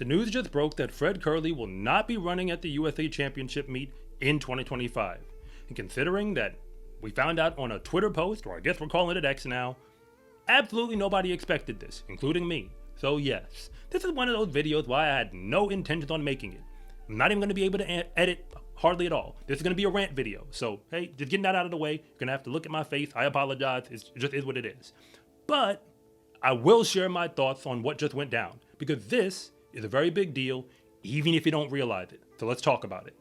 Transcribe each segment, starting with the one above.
The news just broke that Fred Kerley will not be running at the USA Championship meet in 2025. And considering that we found out on a Twitter post, or I guess we're calling it X now, absolutely nobody expected this, including me. So yes, this is one of those videos why I had no intentions on making it. I'm not even going to be able to edit hardly at all. This is going to be a rant video. So hey, just getting that out of the way, you're going to have to look at my face. I apologize. It just is what it is. But I will share my thoughts on what just went down, because this is a very big deal, even if you don't realize it. So let's talk about it.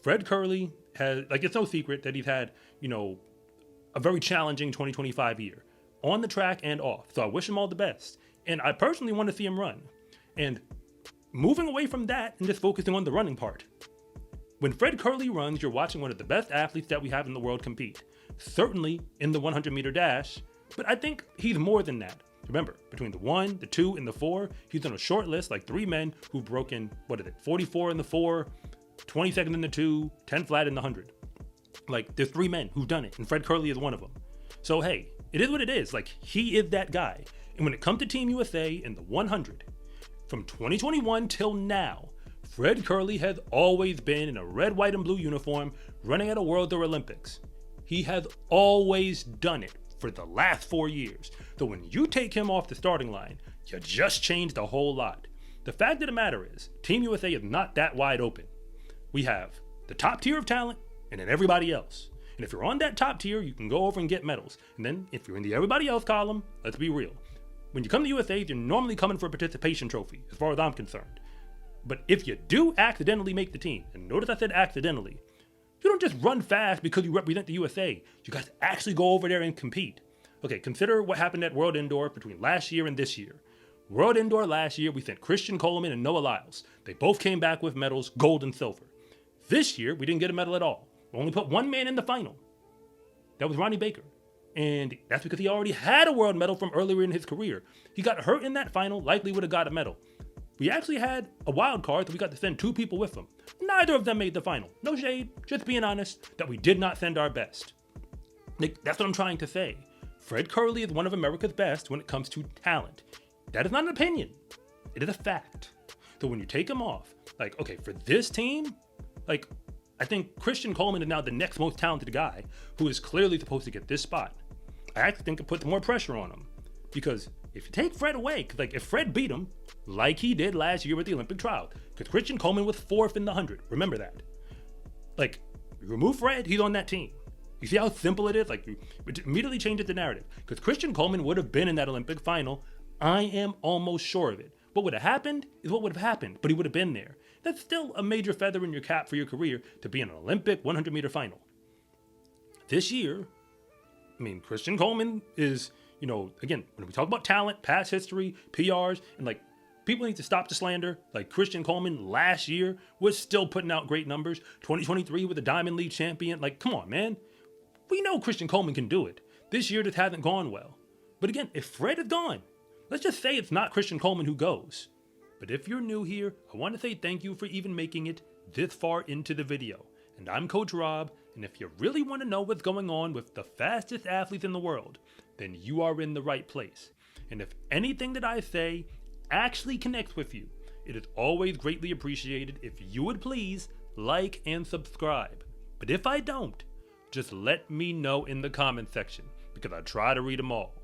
Fred Kerley has, it's no secret that he's had, a very challenging 2025 year on the track and off. So I wish him all the best. And I personally want to see him run. And moving away from that and just focusing on the running part. When Fred Kerley runs, you're watching one of the best athletes that we have in the world compete. Certainly in the 100-meter dash, but I think he's more than that. Remember, between the 1, the 2, and the 4, he's on a short list like 3 men who've broken, 44 in the 4, 22nd in the 2, 10 flat in the 100. There's 3 men who've done it, and Fred Kerley is one of them. So hey, it is what it is. He is that guy. And when it comes to Team USA in the 100, from 2021 till now, Fred Kerley has always been in a red, white, and blue uniform running at a World or Olympics. He has always done it for the last 4 years. So when you take him off the starting line, you just changed a whole lot. The fact of the matter is, Team USA is not that wide open. We have the top tier of talent and then everybody else. And if you're on that top tier, you can go over and get medals. And then if you're in the everybody else column, let's be real. When you come to USA, you're normally coming for a participation trophy, as far as I'm concerned. But if you do accidentally make the team, and notice I said accidentally, you don't just run fast because you represent the USA. You guys actually go over there and compete. Okay, consider what happened at World Indoor between last year and this year. World Indoor last year, we sent Christian Coleman and Noah Lyles. They both came back with medals, gold and silver. This year, we didn't get a medal at all. We only put 1 man in the final. That was Ronnie Baker. And that's because he already had a world medal from earlier in his career. He got hurt in that final, likely would have got a medal. We actually had a wild card that we got to send 2 people with him. Neither of them made the final. No shade, just being honest, that we did not send our best. That's what I'm trying to say. Fred Kerley is one of America's best when it comes to talent. That is not an opinion. It is a fact. So when you take him off, for this team, I think Christian Coleman is now the next most talented guy who is clearly supposed to get this spot. I actually think it puts more pressure on him. Because if you take Fred away, if Fred beat him, like he did last year with the Olympic trial, because Christian Coleman was 4th in the 100, remember that. You remove Fred, he's on that team. You see how simple it is? It immediately changes the narrative. Because Christian Coleman would have been in that Olympic final. I am almost sure of it. What would have happened is what would have happened, but he would have been there. That's still a major feather in your cap for your career to be in an Olympic 100-meter final. This year, Christian Coleman is, again, when we talk about talent, past history, PRs, and people need to stop the slander. Christian Coleman last year was still putting out great numbers. 2023 with the Diamond League champion. Come on, man. We know Christian Coleman can do it. This year, this hasn't gone well. But again, if Fred is gone, let's just say it's not Christian Coleman who goes. But if you're new here, I want to say thank you for even making it this far into the video. And I'm Coach Rob, and if you really want to know what's going on with the fastest athletes in the world, then you are in the right place. And if anything that I say actually connects with you, it is always greatly appreciated if you would please like and subscribe. But if I don't, just let me know in the comment section, because I try to read them all.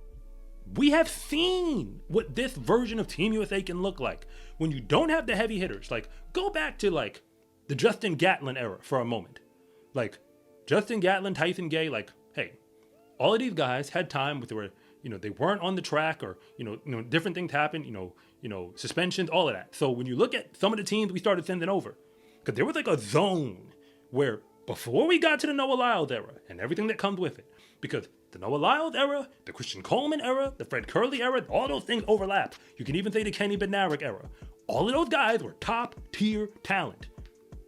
We have seen what this version of Team USA can look like when you don't have the heavy hitters. Go back to the Justin Gatlin era for a moment. Justin Gatlin, Tyson Gay, hey, all of these guys had time where they weren't on the track, or different things happened, suspensions, all of that. So when you look at some of the teams we started sending over, because there was a zone where before we got to the Noah Lyles era and everything that comes with it, because the Noah Lyles era, the Christian Coleman era, the Fred Kerley era, all those things overlap. You can even say the Kenny Bednarik era. All of those guys were top tier talent.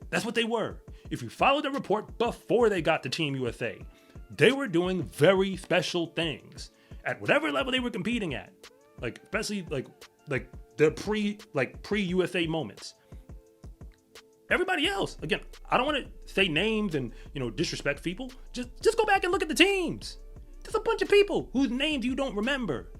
That's what they were. If you followed the report before they got to Team USA, they were doing very special things at whatever level they were competing at. Especially the pre-USA moments. Everybody else, again, I don't want to say names and disrespect people. Just go back and look at the teams. There's a bunch of people whose names you don't remember.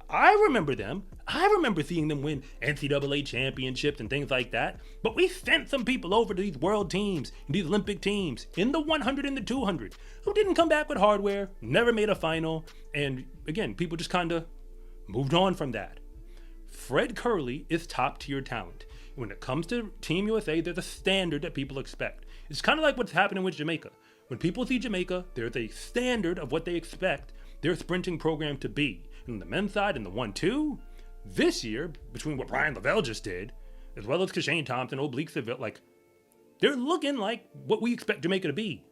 I remember them. I remember seeing them win NCAA championships and things like that, but we sent some people over to these world teams, these Olympic teams, in the 100 and the 200, who didn't come back with hardware, never made a final, and again, people just kind of moved on from that. Fred Kerley is top tier talent. When it comes to Team USA, there's a standard that people expect. It's kind of like what's happening with Jamaica. When people see Jamaica, there's a standard of what they expect their sprinting program to be. And on the men's side, in the 1-2, this year, between what Brian Lavelle just did, as well as Kashane Thompson, Oblique Seville, like, they're looking like what we expect Jamaica to be.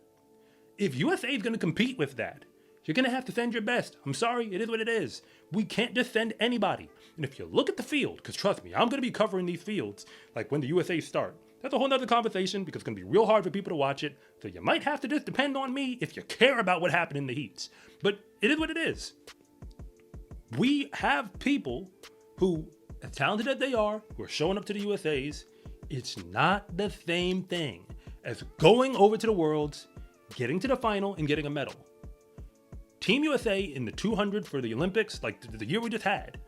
If USA is going to compete with that, you're going to have to send your best. I'm sorry, it is what it is. We can't just send anybody. And if you look at the field, because trust me, I'm going to be covering these fields, like when the USA start. That's a whole nother conversation because it's going to be real hard for people to watch it. So you might have to just depend on me if you care about what happened in the heats. But it is what it is. We have people who, as talented as they are, who are showing up to the USAs. It's not the same thing as going over to the Worlds, getting to the final, and getting a medal. Team USA in the 200 for the Olympics, like the year we just had,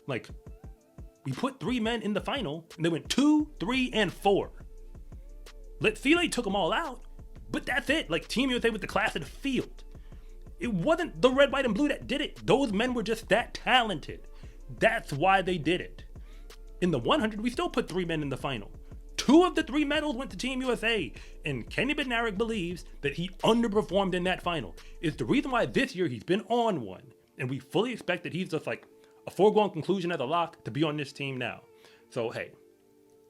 like, we put 3 men in the final, and they went 2, 3, and 4. File took them all out, but that's it. Like, Team USA was the class of the field. It wasn't the red, white, and blue that did it. Those men were just that talented. That's why they did it. In the 100, we still put 3 men in the final. 2 of the 3 medals went to Team USA, and Kenny Bednarik believes that he underperformed in that final. It's the reason why this year he's been on one, and we fully expect that he's just like a foregone conclusion as a lock to be on this team now. So, hey,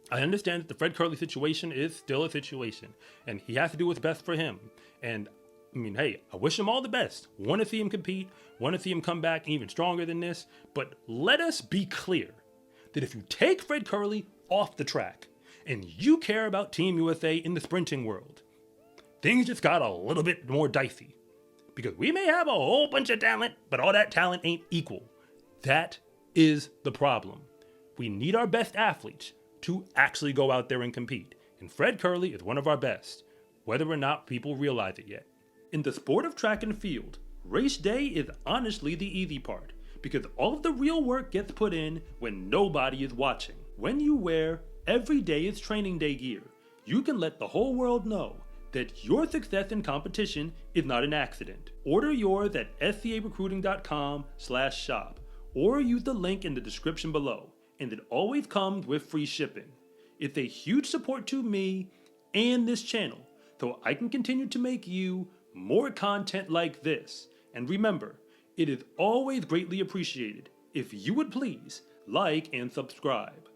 I understand that the Fred Kerley situation is still a situation, and he has to do what's best for him. And, I mean, hey, I wish him all the best. Want to see him compete, want to see him come back even stronger than this, but let us be clear that if you take Fred Kerley off the track, and you care about Team USA in the sprinting world, things just got a little bit more dicey. Because we may have a whole bunch of talent, but all that talent ain't equal. That is the problem. We need our best athletes to actually go out there and compete. And Fred Kerley is one of our best, whether or not people realize it yet. In the sport of track and field, race day is honestly the easy part, because all of the real work gets put in when nobody is watching. When you wear every day is training day gear, you can let the whole world know that your success in competition is not an accident. Order yours at scarecruiting.com/shop or use the link in the description below, and it always comes with free shipping. It's a huge support to me and this channel, so I can continue to make you more content like this. And remember, it is always greatly appreciated if you would please like and subscribe.